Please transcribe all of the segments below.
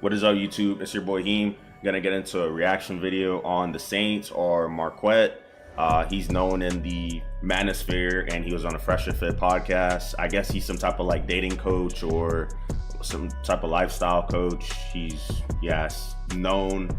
What is up, YouTube? It's your boy Heem. Gonna get into a reaction video on the Saints or Marquette. He's known in the manosphere, and he was on a Fresh and Fit podcast. I guess he's some type of like dating coach or some type of lifestyle coach. He's known,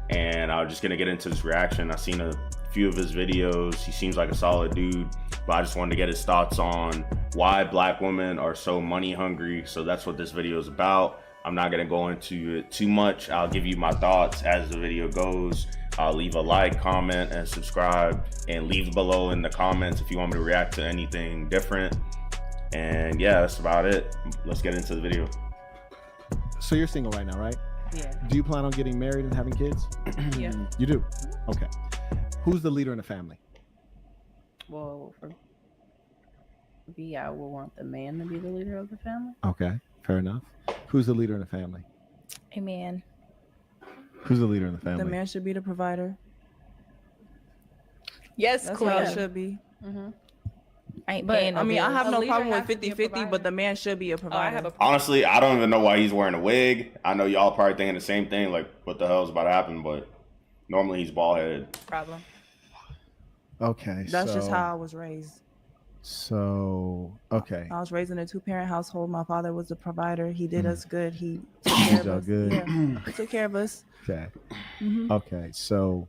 and I was just gonna get into this reaction. I've seen a few of his videos. He seems like a solid dude, but I just wanted to get his thoughts on why black women are so money hungry. So that's what this video is about. I'm not gonna go into it too much. I'll give you my thoughts as the video goes. Leave a like, comment, and subscribe, and leave below in the comments if you want me to react to anything different. And yeah, that's about it. Let's get into the video. So you're single right now, right? Yeah. Do you plan on getting married and having kids? Yeah. You do? Okay. Who's the leader in the family? Well, for me, I would want the man to be the leader of the family. Okay, fair enough. Who's the leader in the family? A man. Who's the leader in the family? The man should be the provider. Yes, That's queen. how it should be. Mm-hmm. I ain't But paying no I mean, I bills. have A no leader problem with has to be a 50-50, provider. but the man should be a Oh, I provider. have a Honestly, I don't even know why he's wearing a wig. I know y'all probably thinking the same thing, like what the hell is about to happen, but normally he's bald headed. problem. Okay, That's just how I was raised. Okay. I was raised in a two-parent household. My father was the provider. He did us good. He took Did care of y'all us. good? Yeah, he took care of us. Okay. Mhm. Okay, so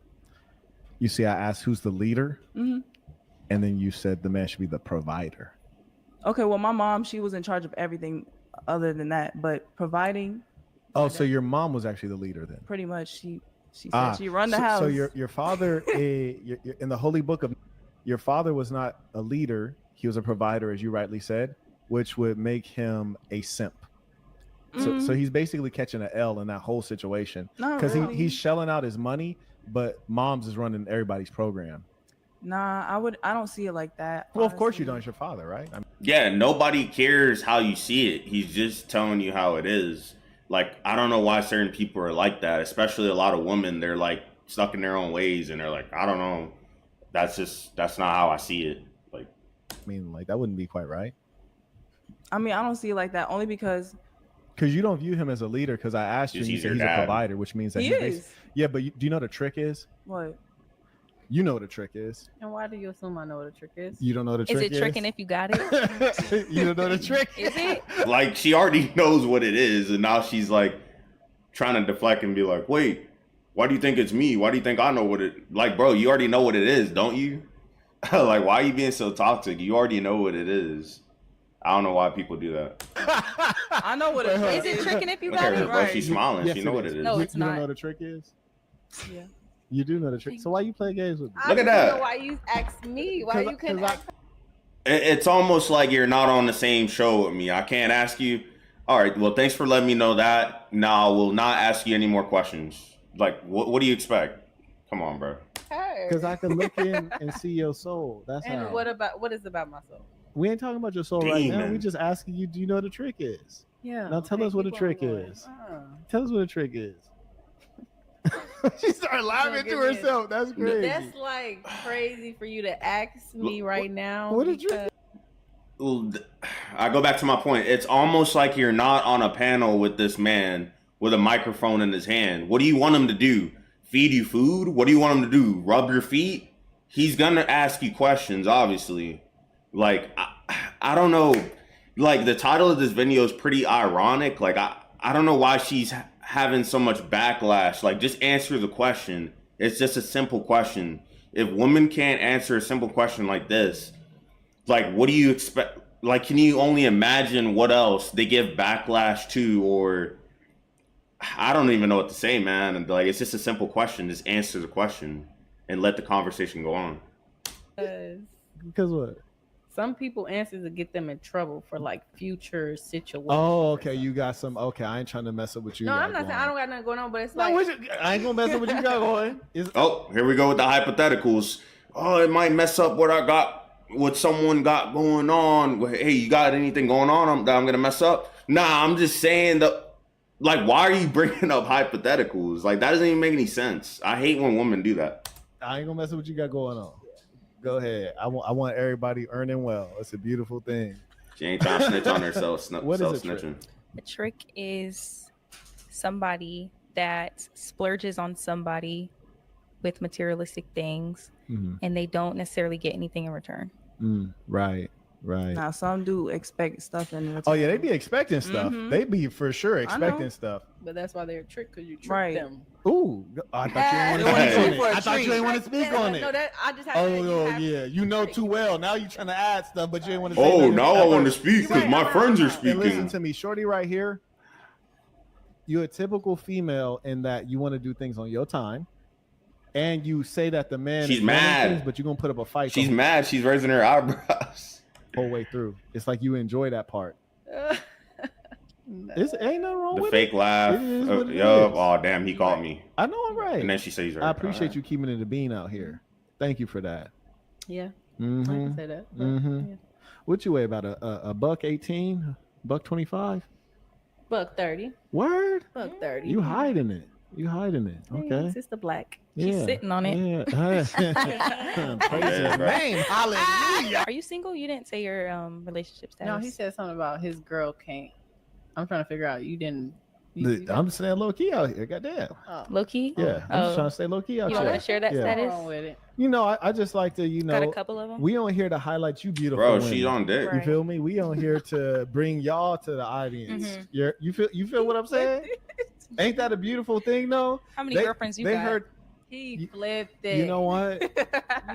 you see, I asked who's the leader, Mhm. and then you said the man should be the provider. Okay, well, my mom, she was in charge of everything other than that, but providing, Oh, so your mom was actually the leader then? pretty much, she said she run the house. So your father, you're in the holy book of, your father was not a leader. He was a provider, as you rightly said, which would make him a simp. So he's basically catching an L in that whole situation Not because really. he's shelling out his money, but mom's is running everybody's program. Nah, I don't see it like that. Well, of course you honestly. don't. It's your father, right? Yeah, nobody cares how you see it. He's just telling you how it is. Like, I don't know why certain people are like that, especially a lot of women. They're like stuck in their own ways, and they're like, I don't know. That's not how I see it. Like, like that wouldn't be quite right. I mean, I don't see it like that only because Because you don't view him as a leader. Because I asked you, and you He's said your he's a dad. provider, which means that he he's is. Yeah, but do you know what the trick is? What? You know what the trick is. And why do you assume I know what a trick is? You don't know the Is trick it tricking if you got it? You don't know the trick. Is it? like she already knows what it is, and now she's like trying to deflect and be like, wait, why do you think it's me? Why do you think I know what it? Like, bro, you already know what it is, don't you? Like, why are you being so toxic? You already know what it is. I don't know why people do that. I know what it is. Is it tricking if you Look got at her, it? bro. She's smiling. Yes, She know it what is. it is. No, You it's don't not. know what the trick is. Yeah. You do know the trick. So why you play games with me? I Look at don't that. know why you asked me. Why you couldn't ask? It's almost like you're not on the same show with me. I can't ask you. All right, well, thanks for letting me know that. Now I will not ask you any more questions. Like, what do you expect? Come on, bro. her? Because I can look in and see your soul. That's And how. what is about my soul? We ain't talking about your soul right now. Demon. We just asking you, do you know what the trick is? Yeah. Now tell us what the trick is. Oh. Tell us what the trick is. She started laughing to give me a- herself. That's crazy. That's like crazy for you to ask me right now. what did you- because- Well, I go back to my point. It's almost like you're not on a panel with this man with a microphone in his hand. What do you want him to do? Feed you food? What do you want him to do? Rub your feet? He's gonna ask you questions, obviously. Like, I don't know. Like, the title of this video is pretty ironic. Like, I don't know why she's having so much backlash. Like, just answer the question. It's just a simple question. If women can't answer a simple question like this, like, what do you expect? Like, can you only imagine what else they give backlash to? Or I don't even know what to say, man. And like, it's just a simple question. Just answer the question and let the conversation go on. Because what? Some people answers to get them in trouble for like future situations. Oh, okay. You got some. Okay, I ain't trying to mess up with you. No, I'm not going. saying I don't got nothing going on, but it's No, like I ain't gonna mess up what you got going. Oh, here we go with the hypotheticals. Oh, it might mess up what someone got going on. Hey, you got anything going on that I'm gonna mess up? Nah, I'm just saying like, why are you bringing up hypotheticals? Like, that doesn't even make any sense. I hate when women do that. I ain't gonna mess up what you got going on. Go ahead. I want everybody earning well. It's a beautiful thing. She ain't trying to snitch on herself. What is a trick? Snitching. The trick is somebody that splurges on somebody with materialistic things Mhm. and they don't necessarily get anything in return. Right. Now some do expect stuff in return. Oh yeah, they be expecting stuff. Mhm. They be for sure expecting know. stuff. But that's why they're a trick, because you trick Right. them. Ooh, I thought you They didn't want wanna to treat speak on for it. a I thought you treat. didn't want to speak on it. No, that I just have Oh, you know too well. Now you trying to add stuff, but you didn't want to say Oh, nothing. now I want to speak You're because right, my I friends are know. And listen speaking. to me, shorty, right here. You're a typical female in that you want to do things on your time, and you say that the man She's is running mad. things, but you're gonna put up a fight She's the mad. She's raising her eyebrows. whole way through. It's like you enjoy that part. It's ain't nothing wrong The with fake it. laugh. It is what it Yup. is. Oh, damn. He caught me. I know I'm right. And then she says, I appreciate you keeping it a bean out here. Thank you for that. Yeah, I Mm-hmm. can say that. but, Mhm. yeah. What you weigh? About a $118, $125? $130. Word? $130. You hiding it? You hiding it? Okay. It's just the black. She's sitting on it. Yeah. Praise Yeah, his bro. name. Hallelujah. Are you single? You didn't say your relationship status. No, he said something about his girl can't. I'm trying to figure out. You didn't. I'm staying low key out here. Goddamn. low key. Yeah. I'm just trying to stay low key out You don't here. want to share that Yeah. status? wrong with it. You know, I just like to, Got a couple of them. we on here to highlight you beautiful Bro, women. she's on dick. You Right. feel me? We on here to bring y'all to the audience. Mhm. You feel what I'm saying? Ain't that a beautiful thing though? How many They- girlfriends you they got? heard. He flipped it. You know what?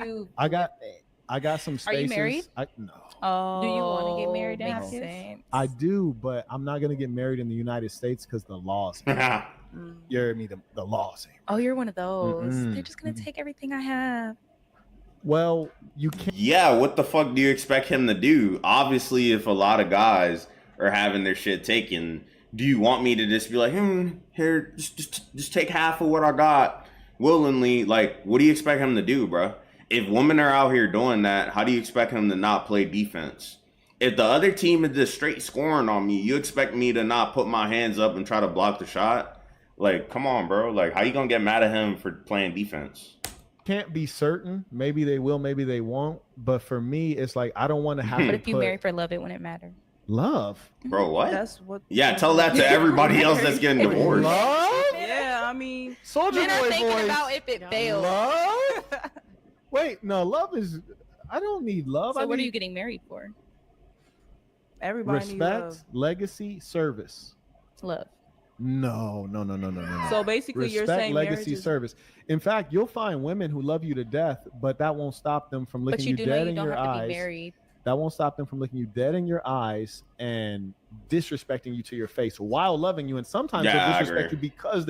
You I got- flipped it. I got some Are you spaces. married? No. Oh, Do you wanna get married and makes have kids? sense. I do, but I'm not gonna get married in the United States because the laws. You heard me? The laws. ain't- Oh, you're one of those. Mm-mm. They're just gonna take everything I have. Well, you can't. Yeah, what the fuck do you expect him to do? Obviously, if a lot of guys are having their shit taken, do you want me to just be like, here, just take half of what I got willingly? Like, what do you expect him to do, bro? If women are out here doing that, how do you expect him to not play defense? If the other team is just straight scoring on me, you expect me to not put my hands up and try to block the shot? Like, come on, bro. Like, how you gonna get mad at him for playing defense? Can't be certain. Maybe they will, maybe they won't. But for me, it's like I don't want to have But to if you put marry for love, it wouldn't matter. love. Bro, what? That's what. Yeah, tell that to everybody else that's getting divorced. Love? Yeah, I mean, Soldier Men are Boy thinking voice. about if it fails. Love? Wait, no, love is. I don't need love. So I what are need you getting married for? everybody needs respect, love. legacy, service. Love. No. So basically, you're Respect, saying marriage legacy, is service. In fact, you'll find women who love you to death, but that won't stop them from But looking you you do know dead you in don't your have to eyes. be married. That won't stop them from looking you dead in your eyes and disrespecting you to your face while loving you. And sometimes Yeah, they'll I disrespect you agree. because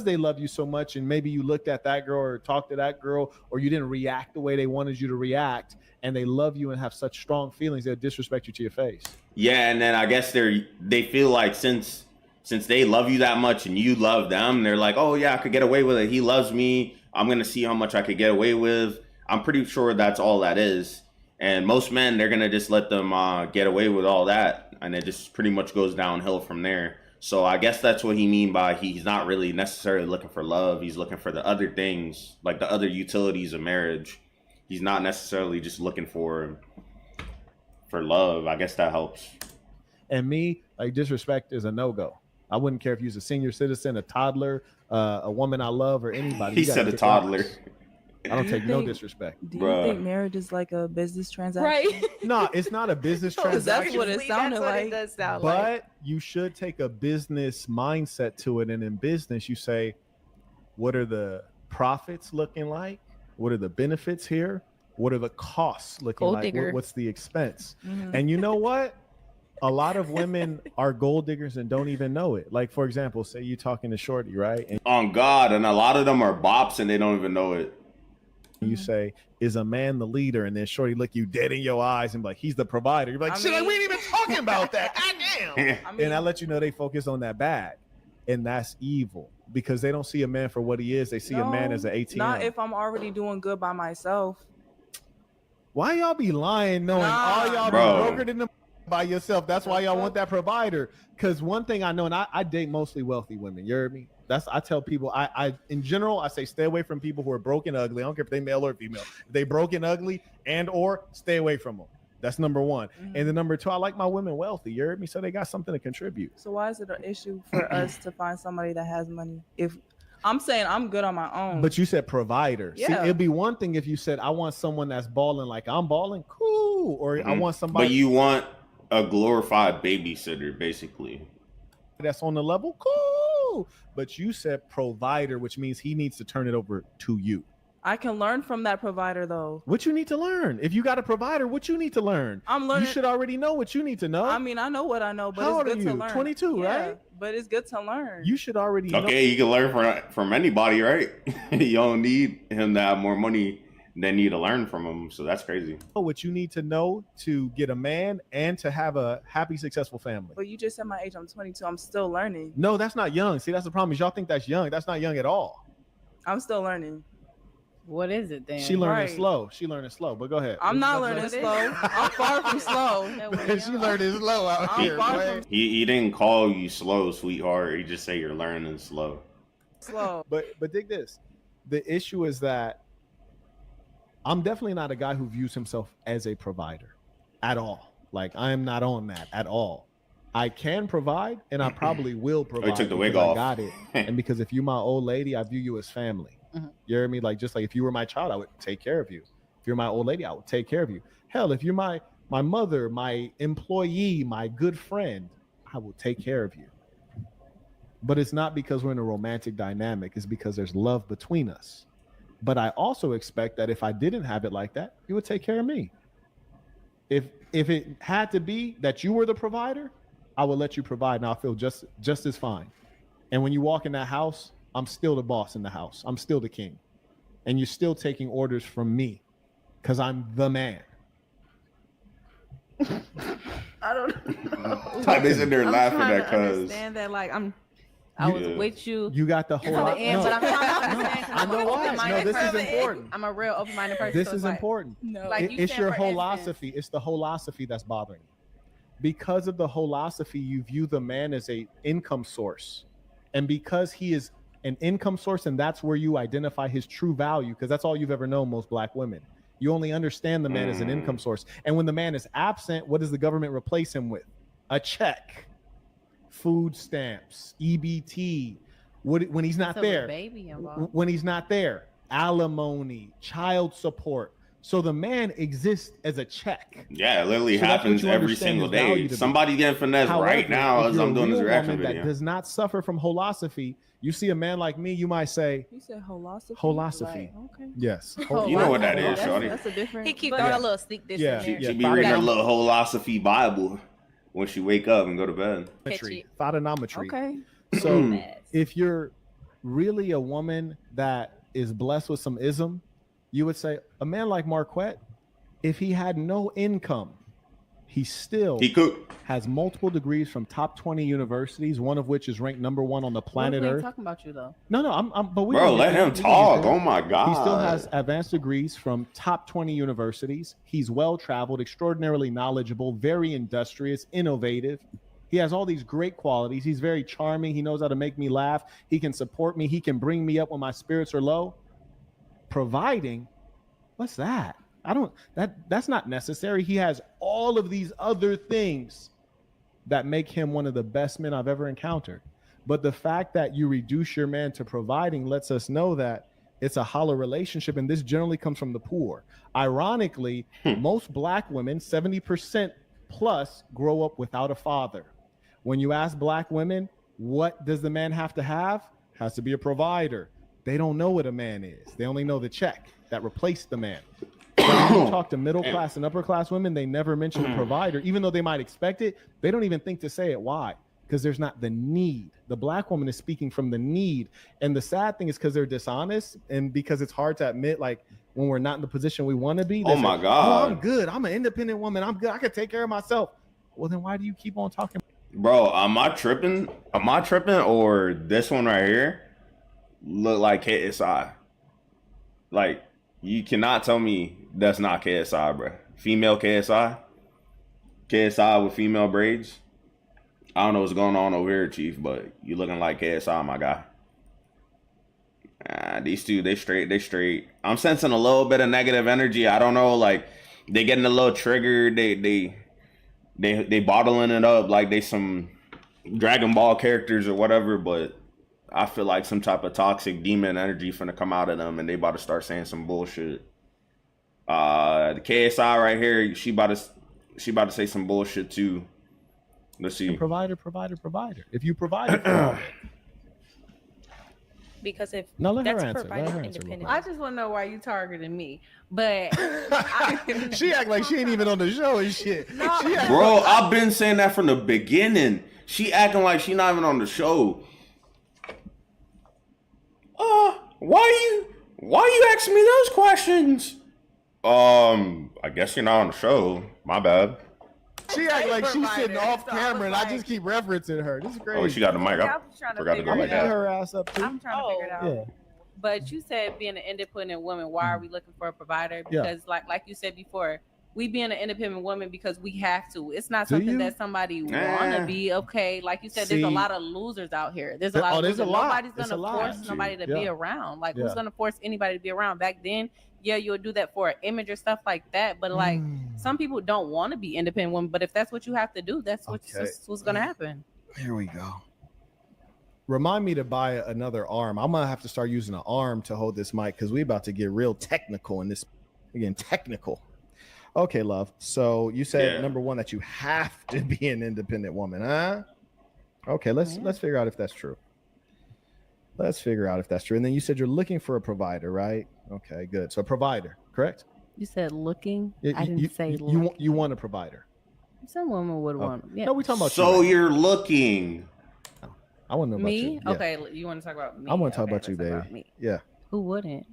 they love you so much. And maybe you looked at that girl or talked to that girl, or you didn't react the way they wanted you to react. And they love you and have such strong feelings, they'll disrespect you to your face. Yeah, and then I guess they feel like since they love you that much and you love them, they're like, oh yeah, I could get away with it. He loves me. I'm gonna see how much I could get away with. I'm pretty sure that's all that is. And most men, they're gonna just let them get away with all that, and it just pretty much goes downhill from there. So I guess that's what he mean by he's not really necessarily looking for love. He's looking for the other things, like the other utilities of marriage. He's not necessarily just looking for love. I guess that helps. And me, like, disrespect is a no-go. I wouldn't care if you was a senior citizen, a toddler, a woman I love, or anybody. He You gotta said a kick toddler. ass. I don't take no think- disrespect. Do you Bruh. think marriage is like a business transaction? Right. No, it's not a business Because that's transaction. what it sounded That's what like. it does sound But like. you should take a business mindset to it. And in business, you say, what are the profits looking like? What are the benefits here? What are the costs looking Gold like? digger. What's the expense? Mhm. And you know what? A lot of women are gold diggers and don't even know it. Like, for example, say you talking to Shorty, right? And On God, and a lot of them are bops and they don't even know it. you say, is a man the leader? And then Shorty look you dead in your eyes and be like, he's the provider. You're like, I shit, mean- we ain't even talking about that. Goddamn. I mean, And I let you know they focus on that bag. And that's evil because they don't see a man for what he is. They see a man no, as an ATM. Not if I'm already doing good by myself. Why y'all be lying knowing Nah. all y'all Bro. be brokered in the by yourself? That's why y'all want that provider. Because one thing I know, and I date mostly wealthy women. You heard me? I tell people, I in general, I say stay away from people who are broke and ugly. I don't care if they male or female. If they broke and ugly and or stay away from them. That's number one. Mhm. And then number two, I like my women wealthy. You heard me? So they got something to contribute. So why is it an issue for us to find somebody that has money? If I'm saying I'm good on my own, But you said provider. See, Yeah. it'd be one thing if you said, I want someone that's balling like I'm balling. Cool. Or I want somebody But you want a glorified babysitter, basically. that's on the level. Cool. But you said provider, which means he needs to turn it over to you. I can learn from that provider though. What you need to learn? If you got a provider, what you need to learn? I'm learning. You should already know what you need to know. I mean, I know what I know, but How it's old good are to you? learn. 22, Yeah, right? But it's good to learn. You should already know. Okay, you can learn from anybody, right? You don't need him to have more money than you to learn from him. So that's crazy. What you need to know to get a man and to have a happy, successful family. But you just said my age. I'm 22. I'm still learning. No, that's not young. See, that's the problem is y'all think that's young. That's not young at all. I'm still learning. What is it then? She learning Right. slow. She learning slow. But go ahead. I'm not Let's- learning What is slow. it? I'm far from slow. That we're She young. learning slow out I'm here. far man. from He didn't call you slow, sweetheart. He just say you're learning slow. slow. But dig this. The issue is that I'm definitely not a guy who views himself as a provider at all. Like I am not on that at all. I can provide and I probably will provide. took the wig because I off. got it. And because if you're my old lady, I view you as family. Mhm. You hear me? Like just like if you were my child, I would take care of you. If you're my old lady, I would take care of you. Hell, if you're my mother, my employee, my good friend, I will take care of you. But it's not because we're in a romantic dynamic, it's because there's love between us. But I also expect that if I didn't have it like that, you would take care of me. If it had to be that you were the provider, I would let you provide and I'll feel just as fine. And when you walk in that house, I'm still the boss in the house. I'm still the king. And you're still taking orders from me because I'm the man. I don't know. Type is in there I'm laughing trying at to cuz. understand that. Like I was Yeah. with you You got the whole to the lot. end, No, but I'm trying to understand. 'cause I I'm know an why. open-minded No, this is person. important. I'm a real open-minded person. This so is it's like, important. No. Like you It's said, your for instance- holosophy. It's the holosophy that's bothering you. Because of the holosophy, you view the man as a income source. And because he is an income source and that's where you identify his true value, because that's all you've ever known, most black women. You only understand the man as an income source. And when the man is absent, what does the government replace him with? A check, food stamps, EBT. When he's not So with there, baby involved. when he's not there, alimony, child support. So the man exists as a check. Yeah, it literally So that's what happens you every understand single his value day. to be. Somebody getting finessed right now if as you're I'm a doing this real reaction woman video. that does not suffer from holosophy, you see a man like me, you might say, You said holosophy. holosophy. Okay. Yes. You know what that is, That's, shorty. that's a different. He keep but- throwing a little sneak this Yeah. in She, there. Yeah, she be Father- reading her little holosophy Bible when she wake up and go to bed. Catch it. Photonometry. Okay. So Mess. if you're really a woman that is blessed with some ism, you would say a man like Marquette, if he had no income, he still He could. has multiple degrees from top 20 universities, one of which is ranked number 1 on the planet We ain't Earth. talking about you though. No, but we Bro, gonna let get there. him We gonna get talk. there. Oh my God. He still has advanced degrees from top 20 universities. He's well traveled, extraordinarily knowledgeable, very industrious, innovative. He has all these great qualities. He's very charming. He knows how to make me laugh. He can support me. He can bring me up when my spirits are low. Providing, what's that? That's not necessary. He has all of these other things that make him one of the best men I've ever encountered. But the fact that you reduce your man to providing lets us know that it's a hollow relationship, and this generally comes from the poor. Ironically, most black women, 70% plus, grow up without a father. When you ask black women, what does the man have to have? Has to be a provider. They don't know what a man is. They only know the check that replaced the man. When you talk to middle class and upper class women, they never mention a provider, even though they might expect it. They don't even think to say it. Why? Because there's not the need. The black woman is speaking from the need. And the sad thing is because they're dishonest and because it's hard to admit, like, when we're not in the position we want to be. Oh my God. Oh, I'm good. I'm an independent woman. I'm good. I can take care of myself. Well, then why do you keep on talking? Bro, am I tripping? Or this one right here look like KSI? Like, you cannot tell me that's not KSI, bro. Female KSI? KSI with female braids? I don't know what's going on over here, Chief, but you looking like KSI, my guy. These two, they straight. I'm sensing a little bit of negative energy. I don't know, like, they getting a little triggered. They bottling it up like they some Dragon Ball characters or whatever. But I feel like some type of toxic demon energy finna come out of them, and they about to start saying some bullshit. The KSI right here, she about to say some bullshit too. Let's see. Provider. If you provide it for all men. Because if No, let her that's answer. providing Let her answer, independence. I just want to know why you targeting me. But She act like she ain't even on the show and shit. She act Bro, I've been saying that from the beginning. She acting like she not even on the show. Why you asking me those questions? I guess you're not on the show. My bad. She act like she's sitting Provider, off so I camera, was and I like- just keep referencing her. This is crazy. Oh, she got the mic Yeah, up. I'm trying to Forgot to figure go I'm like gonna it get that. out. her ass up too. I'm trying to figure it out. Yeah. But you said being an independent woman, why are we looking for a provider? Yeah. Because like you said before, we being an independent woman because we have to. It's not Do something you? that somebody Nah. wanna be. Okay, like you said, there's a See- lot of losers out here. There's a lot of there's a losers. lot. Nobody's It's a gonna lot. force nobody to be Yeah. around. Like Yeah. who's gonna force anybody to be around? Back then, yeah, you'll do that for an image or stuff like that. But like some people don't want to be independent women. But if that's what you have to do, that's what's gonna happen. Here we go. Remind me to buy another arm. I'm gonna have to start using an arm to hold this mic because we about to get real technical in this. Again, technical. Okay, love. So you said Yeah. number one that you have to be an independent woman, huh? Okay, let's figure out if that's true. Let's figure out if that's true. And then you said you're looking for a provider, right? Okay, good. So a provider, correct? You said looking. Yeah, I didn't say you want a provider. Some women would Okay. want. Yeah. No, we talking about So you. you're looking. I want to know about Me? you. Yeah. Okay, you want to talk about me? I want to talk Okay, about you, let's talk baby. about me. Yeah. Who wouldn't?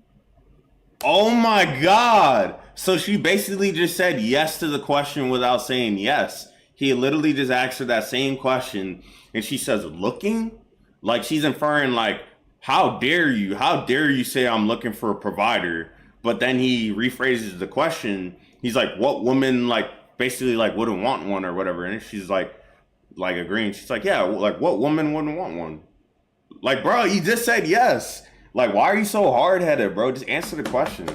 Oh my God. So she basically just said yes to the question without saying yes. He literally just asked her that same question and she says, looking? Like she's inferring like, how dare you? How dare you say I'm looking for a provider? But then he rephrases the question. He's like, what woman like basically like wouldn't want one or whatever? And she's like agreeing. She's like, yeah, like what woman wouldn't want one? Like, bro, you just said yes. Like, why are you so hard-headed, bro? Just answer the question.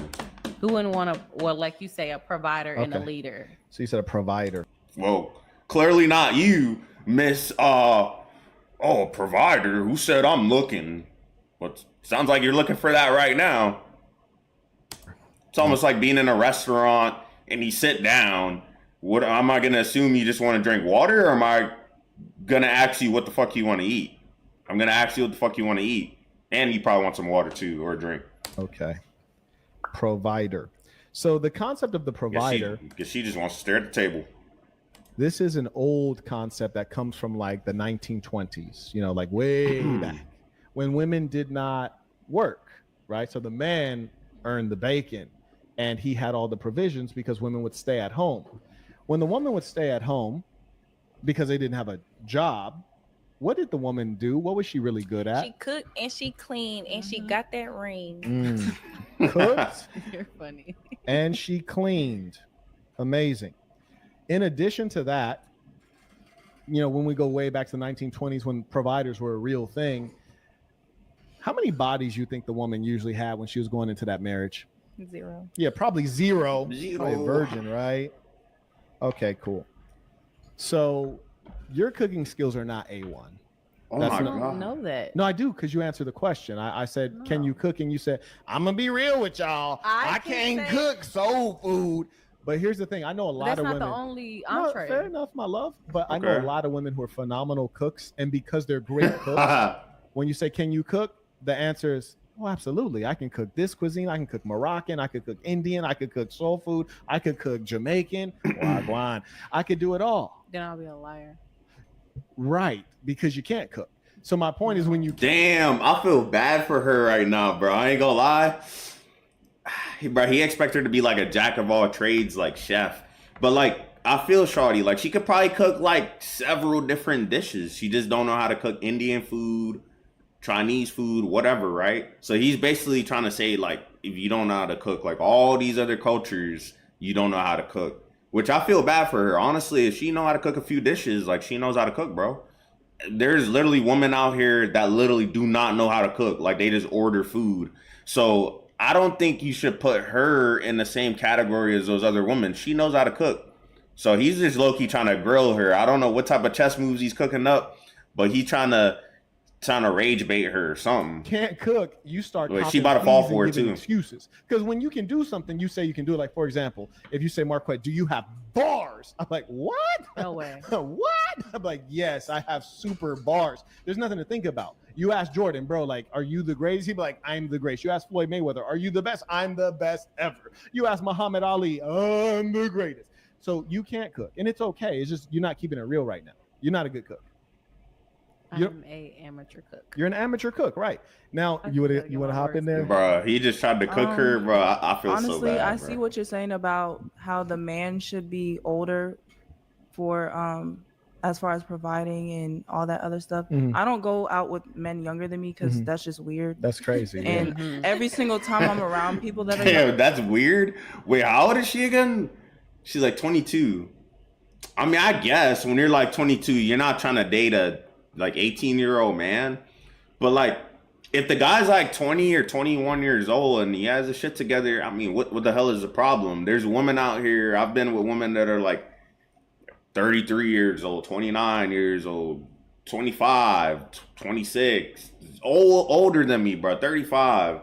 Who wouldn't want like you say, a provider and a Okay. leader? So you said a provider. Well, clearly not you, Miss, provider. Who said I'm looking? What sounds like you're looking for that right now. It's almost like being in a restaurant and you sit down. What am I gonna assume you just want to drink water, or am I gonna ask you what the fuck you want to eat? I'm gonna ask you what the fuck you want to eat, and you probably want some water too or a drink. Okay. Provider. So the concept of the provider, Guess she just wants to stare at the table. this is an old concept that comes from like the 1920s, you know, like way back when women did not work, right? So the man earned the bacon and he had all the provisions because women would stay at home. When the woman would stay at home because they didn't have a job, what did the woman do? What was she really good at? She cooked and she cleaned and she got that ring. Cooked You're funny. and she cleaned. Amazing. In addition to that, you know, when we go way back to the 1920s when providers were a real thing, how many bodies you think the woman usually had when she was going into that marriage? 0. Yeah, probably zero. Zero. Probably a virgin, right? Okay, cool. So your cooking skills are not A1. Oh That's my I not- don't God. know that. No, I do, because you answered the question. I said, can you cook? And you said, I'm going to be real with y'all. I I can't can say- cook soul food. But here's the thing. I know a lot That's of not women. the only No, entree. fair enough, my love. But I know a Okay. lot of women who are phenomenal cooks. And because they're great cooks, when you say, can you cook? The answer is, oh, absolutely. I can cook this cuisine. I can cook Moroccan. I could cook Indian. I could cook soul food. I could cook Jamaican. Wagwan. I could do it all. Then I'll be a liar. Right. Because you can't cook. So my point is when you Damn, I feel bad for her right now, bro. I ain't gonna lie. Bro, he expect her to be like a jack of all trades, like chef. But like, I feel shawty, like she could probably cook like several different dishes. She just don't know how to cook Indian food, Chinese food, whatever, right? So he's basically trying to say like, if you don't know how to cook, like all these other cultures, you don't know how to cook. Which I feel bad for her. Honestly, if she know how to cook a few dishes, like she knows how to cook, bro. There's literally women out here that literally do not know how to cook. Like they just order food. So I don't think you should put her in the same category as those other women. She knows how to cook. So he's just low-key trying to grill her. I don't know what type of chess moves he's cooking up, but he's trying to rage bait her or something. Can't cook, you start. Wait, she about to fall for it too. Excuses, because when you can do something, you say you can do it. Like for example, if you say, Marquette, do you have bars? I'm like, what? No way. What? I'm like, yes, I have super bars. There's nothing to think about. You ask Jordan, bro, like, are you the greatest? He'd be like, I'm the greatest. You ask Floyd Mayweather, are you the best? I'm the best ever. You ask Muhammad Ali, I'm the greatest. So you can't cook, and it's okay. It's just you're not keeping it real right now. You're not a good cook. I'm a amateur cook. You're an amateur cook, right? Now you want to hop in there, bro? He just tried to cook her, bro. I feel honestly, so bad. I see what you're saying about how the man should be older for as far as providing and all that other stuff. Mhm. I don't go out with men younger than me because that's just weird. That's crazy. And every single time I'm around people that are Damn, that's weird. Wait, how old is she again? She's like 22. I mean, I guess when you're like 22, you're not trying to date a like 18-year-old man. But like, if the guy's like 20 or 21 years old and he has his shit together, I mean, what the hell is the problem? There's women out here. I've been with women that are like 33 years old, 29 years old, 25, 26, older than me, bro, 35.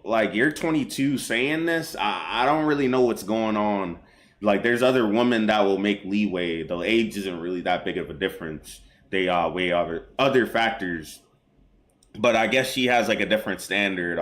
Like, you're 22 saying this? I don't really know what's going on. Like, there's other women that will make leeway. The age isn't really that big of a difference. They weigh other factors. But I guess she has like a different standard.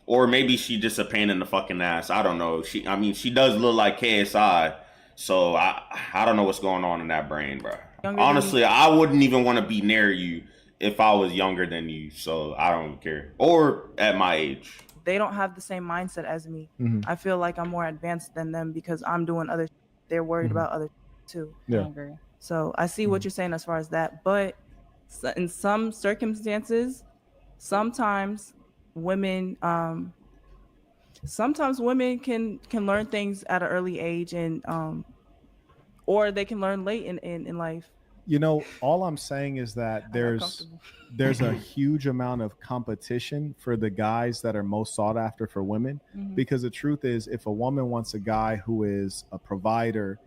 Or maybe she just a pain in the fucking ass. I don't know. She does look like KSI. So I don't know what's going on in that brain, bro. Honestly, I wouldn't even want to be near you if I was younger than you. So I don't care. Or at my age. They don't have the same mindset as me. Mm-hmm. I feel like I'm more advanced than them because I'm doing other. They're worried about other too. Yeah. I agree. So I see what you're saying as far as that, but in some circumstances, sometimes women can learn things at an early age and or they can learn late in life. You know, all I'm saying is that there's a huge amount of competition for the guys that are most sought after for women, because the truth is, if a woman wants a guy who is a provider,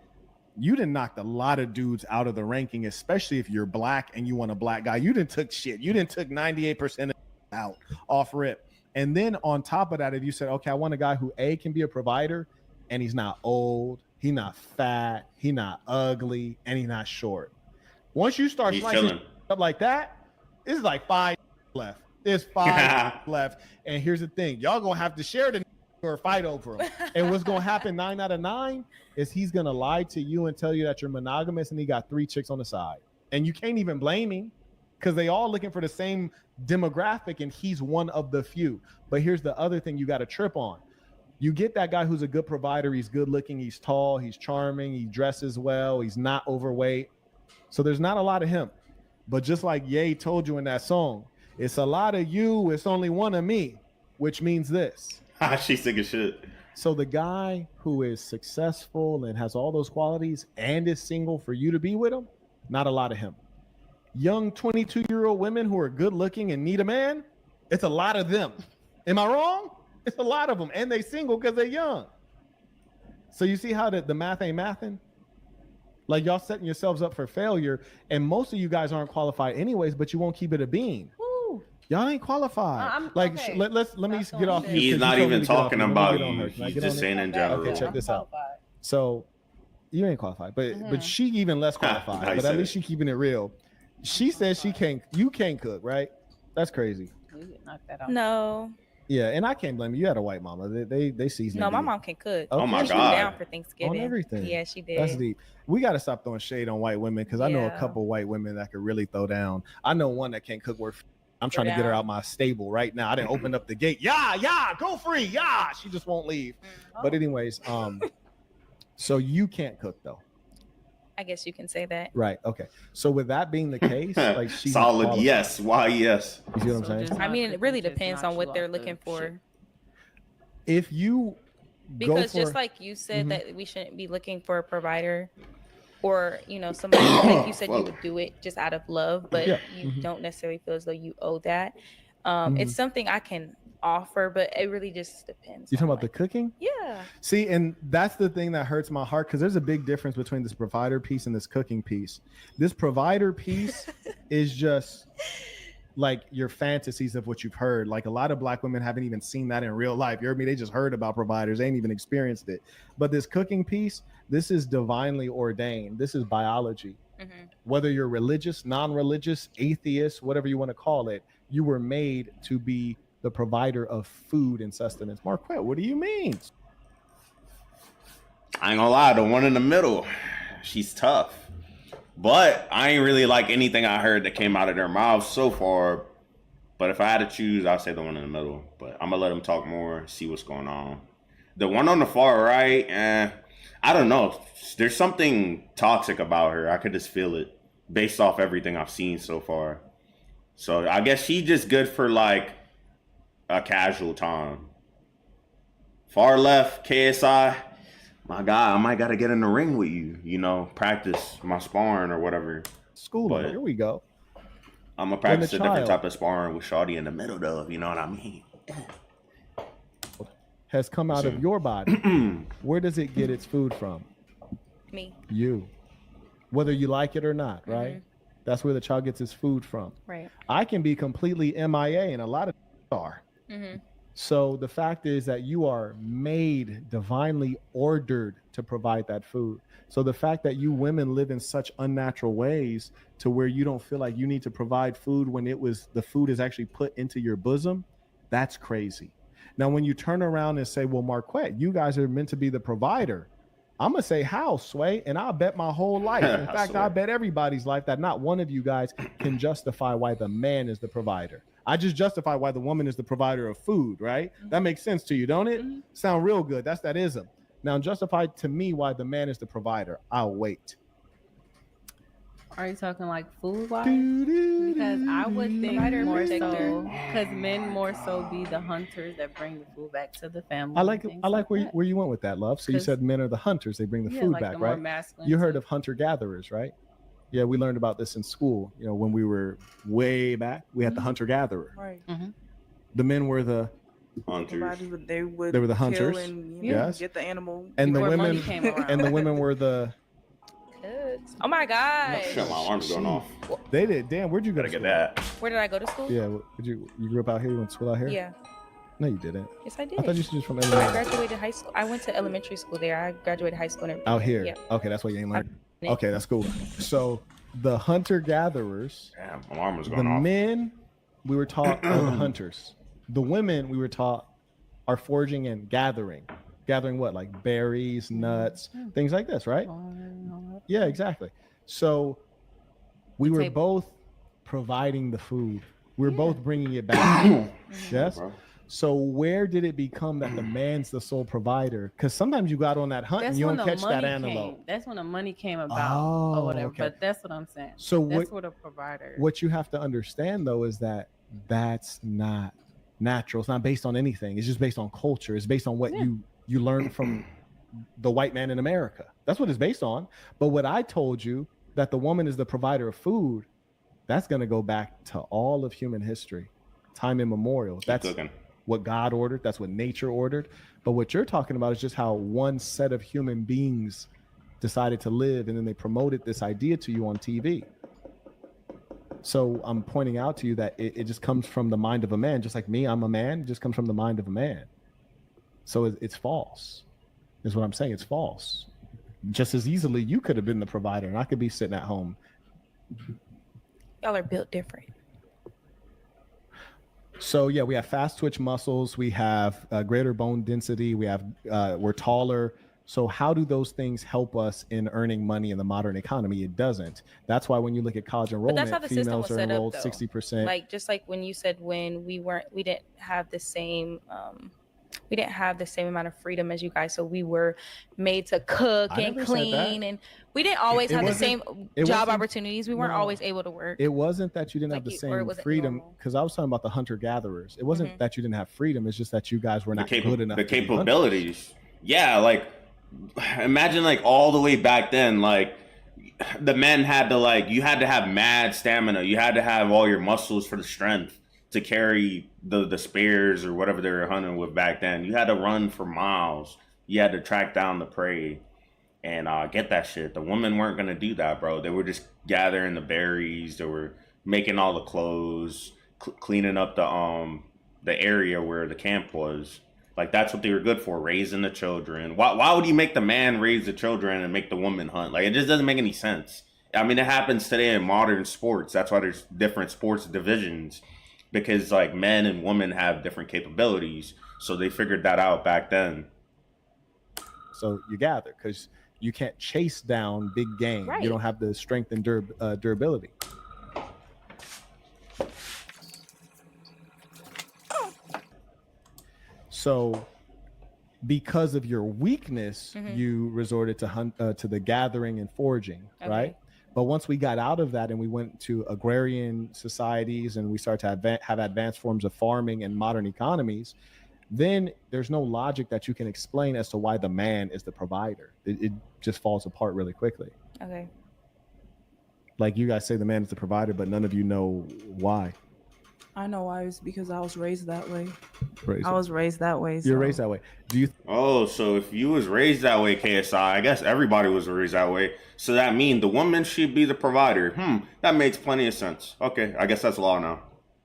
you done knocked a lot of dudes out of the ranking, especially if you're black and you want a black guy. You done took shit. You done took 98% out off rip. And then on top of that, if you said, okay, I want a guy who A, can be a provider, and he's not old, he's not fat, he's not ugly, and he's not short. Once you start slicing up like that, it's like 5 left. There's 5 left. And here's the thing. Y'all gonna have to share the or fight over him. And what's gonna happen 9 out of 9 is he's gonna lie to you and tell you that you're monogamous and he got 3 chicks on the side. And you can't even blame him because they all looking for the same demographic and he's one of the few. But here's the other thing you got to trip on. You get that guy who's a good provider, he's good looking, he's tall, he's charming, he dresses well, he's not overweight. So there's not a lot of him. But just like Ye told you in that song, it's a lot of you, it's only one of me, which means this. She's sick of shit. So the guy who is successful and has all those qualities and is single for you to be with him, not a lot of him. Young 22-year-old women who are good looking and need a man, it's a lot of them. Am I wrong? It's a lot of them. And they single because they're young. So you see how the math ain't mathing? Like y'all setting yourselves up for failure. And most of you guys aren't qualified anyways, but you won't keep it a bean. Y'all ain't qualified. Okay. Let me get off you. He's not even talking about you. He's just saying in general. Okay, check this out. So you ain't qualified, but she even less qualified. But at least she keeping it real. She says you can't cook, right? That's crazy. No. Yeah, and I can't blame you. You had a white mama. They season. No, my mom can cook. Okay. Oh my She God. was down for Thanksgiving. On everything. Yeah, she did. That's deep. We got to stop throwing shade on white women because I know a Yeah. couple white women that could really throw down. I know one that can't cook worth. I'm trying to get her out my stable right now. I didn't open up the gate. Yeah, go free. Yeah, she just won't leave. But anyways, so you can't cook though. I guess you can say that. Right. Okay. So with that being the case, like she's solid. Yes. Why? Yes. You see what I'm saying? I mean, it really depends on what they're looking for. If you Because just like you said that we shouldn't be looking for a provider or, somebody like you said you would do it just out of love, but you don't necessarily feel as though you owe that. It's something I can offer, but it really just depends. You talking on, about the cooking? Yeah. See, and that's the thing that hurts my heart, because there's a big difference between this provider piece and this cooking piece. This provider piece is just like your fantasies of what you've heard. Like a lot of Black women haven't even seen that in real life. You heard me? They just heard about providers. They ain't even experienced it. But this cooking piece, this is divinely ordained. This is biology. Mm-hmm. Whether you're religious, non-religious, atheist, whatever you want to call it, you were made to be the provider of food and sustenance. Marquette, what do you mean? I ain't gonna lie, the one in the middle, she's tough. But I ain't really like anything I heard that came out of their mouths so far. But if I had to choose, I'd say the one in the middle. But I'm gonna let them talk more, see what's going on. The one on the far right, I don't know. There's something toxic about her. I could just feel it based off everything I've seen so far. So I guess she's just good for like a casual time. Far left, KSI, my guy, I might got to get in the ring with you, you know, practice my sparring or whatever. School, But here we go. I'm going to practice a different child type of sparring with Shawty in the middle, though, if you know what I mean. Has come out of your body. Where does it get its food from? Me. You. Whether you like it or not, right? Mm-hmm. That's where the child gets its food from. Right. I can be completely MIA, and a lot of are. Mm-hmm. So the fact is that you are made, divinely ordered to provide that food. So the fact that you women live in such unnatural ways to where you don't feel like you need to provide food when the food is actually put into your bosom, that's crazy. Now, when you turn around and say, well, Marquette, you guys are meant to be the provider, I'm going to say, how, Sway? And I'll bet my whole life. In fact, I bet everybody's life that not one of you guys can justify why the man is the provider. I just justify why the woman is the provider of food, right? Mm-hmm. That makes sense to you, don't it? Mm-hmm. Sound real good. That's that ism. Now, justify to me why the man is the provider. I'll wait. Are you talking like food wise? Because I would think more so, because men more so be the hunters that bring the food back to the family. I like where you went with that, love. So you said men are the hunters; they bring the food like back, the right? You heard of hunter gatherers, right? Yeah, we learned about this in school. You know, when we were way back, we had the hunter gatherer. Right. Mm-hmm. The men were the hunters. They were the hunters. And, yes. Get the animal. And the women were the. Oh my God! Shit, my alarm's going off. They did. Damn, where'd you go? Gotta get that. Where did I go to school? Yeah, you grew up out here? You went to school out here? Yeah. No, you didn't. Yes, I did. I thought you said from I graduated high school. I went to elementary school there. I graduated high school and everything. Out here? Yeah. Okay, that's why you ain't learned. Okay, that's cool. So the hunter-gatherers, damn, my alarm was going the off. men, we were taught are the hunters. The women, we were taught, are foraging and gathering. Gathering what? Like berries, nuts, things like this, right? Yeah, exactly. So we were both providing the food. We were both bringing it back. Yes. So where did it become that the man's the sole provider? Because sometimes you got on that hunt and you don't catch that antelope. That's when the money came about or whatever. Okay. But that's what I'm saying. So that's what a provider. What you have to understand though is that that's not natural. It's not based on anything. It's just based on culture. It's based on what you learn from the white man in America. That's what it's based on. But what I told you, that the woman is the provider of food, that's going to go back to all of human history, time immemorial. That's what God ordered. That's what nature ordered. But what you're talking about is just how one set of human beings decided to live, and then they promoted this idea to you on TV. So I'm pointing out to you that it just comes from the mind of a man. Just like me, I'm a man. It just comes from the mind of a man. So it's false, is what I'm saying. It's false. Just as easily, you could have been the provider, and I could be sitting at home. Y'all are built different. So yeah, we have fast twitch muscles. We have greater bone density. We're taller. So how do those things help us in earning money in the modern economy? It doesn't. That's why when you look at college enrollment, females are enrolled 60%. Like just like when you said when we didn't have the same. We didn't have the same amount of freedom as you guys, so we were made to cook and clean, and we didn't always have the same job opportunities. We weren't always able to work. It wasn't that you didn't have the same freedom, because I was talking about the hunter-gatherers. It wasn't that you didn't have freedom. It's just that you guys were not good enough. The capabilities. Yeah, like imagine like all the way back then, like the men had to you had to have mad stamina. You had to have all your muscles for the strength. to carry the spears or whatever they were hunting with back then. You had to run for miles. You had to track down the prey and get that shit. The women weren't gonna do that, bro. They were just gathering the berries. They were making all the clothes, cleaning up the area where the camp was. Like, that's what they were good for, raising the children. Why would you make the man raise the children and make the woman hunt? Like, it just doesn't make any sense. I mean, it happens today in modern sports. That's why there's different sports divisions, because like men and women have different capabilities. So they figured that out back then. So you gather because you can't chase down big game. Right. You don't have the strength and durability. So because of your weakness, you resorted to to the gathering and foraging, right? But once we got out of that and we went to agrarian societies and we started to have advanced forms of farming and modern economies, then there's no logic that you can explain as to why the man is the provider. It just falls apart really quickly. Okay. Like, you guys say the man is the provider, but none of you know why. I know why. It's because I was raised that way. Raised I was raised that way. You're raised that way. Do you? Oh, so if you was raised that way, KSI, I guess everybody was raised that way. So that means the woman should be the provider. That makes plenty of sense. Okay, I guess that's law now.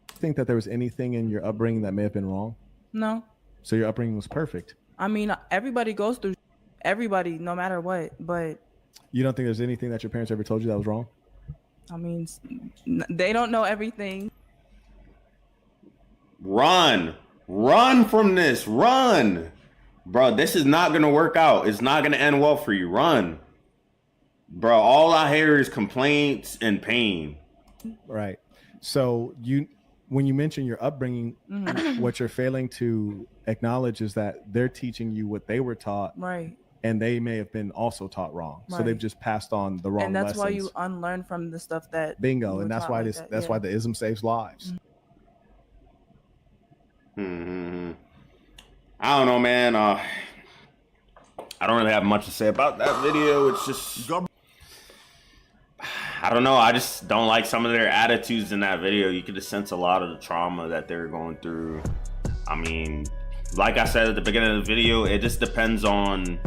Think that there was anything in your upbringing that may have been wrong? No. So your upbringing was perfect. I mean, everybody goes through everybody, no matter what. But you don't think there's anything that your parents ever told you that was wrong? I mean, they don't know everything. Run from this. Run, bro. This is not gonna work out. It's not gonna end well for you. Run, bro. All I hear is complaints and pain. Right. So when you mention your upbringing, what you're failing to acknowledge is that they're teaching you what they were taught, right? And they may have been also taught wrong. Right. So they've just passed on the wrong lessons. And that's why you unlearn from the stuff that bingo. And that's why why the ism saves lives. I don't know, man. I don't really have much to say about that video. It's just, I don't know. I just don't like some of their attitudes in that video. You could just sense a lot of the trauma that they're going through. I mean, like I said at the beginning of the video, it just depends on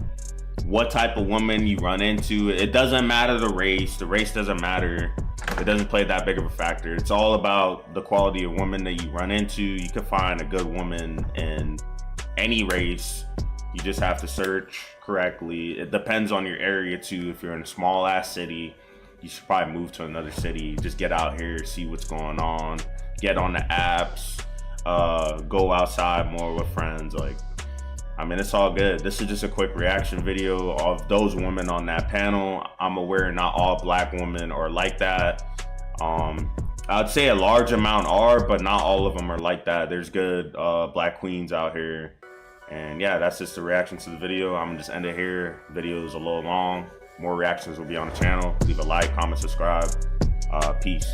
what type of woman you run into. It doesn't matter the race. The race doesn't matter. It doesn't play that big of a factor. It's all about the quality of woman that you run into. You can find a good woman in any race. You just have to search correctly. It depends on your area too. If you're in a small ass city, you should probably move to another city. Just get out here, see what's going on, get on the apps, go outside more with friends. Like, I mean, it's all good. This is just a quick reaction video of those women on that panel. I'm aware not all black women are like that. I'd say a large amount are, but not all of them are like that. There's good black queens out here. And yeah, that's just the reaction to the video. I'm just end it here. Video is a little long. More reactions will be on the channel. Leave a like, comment, subscribe. Peace.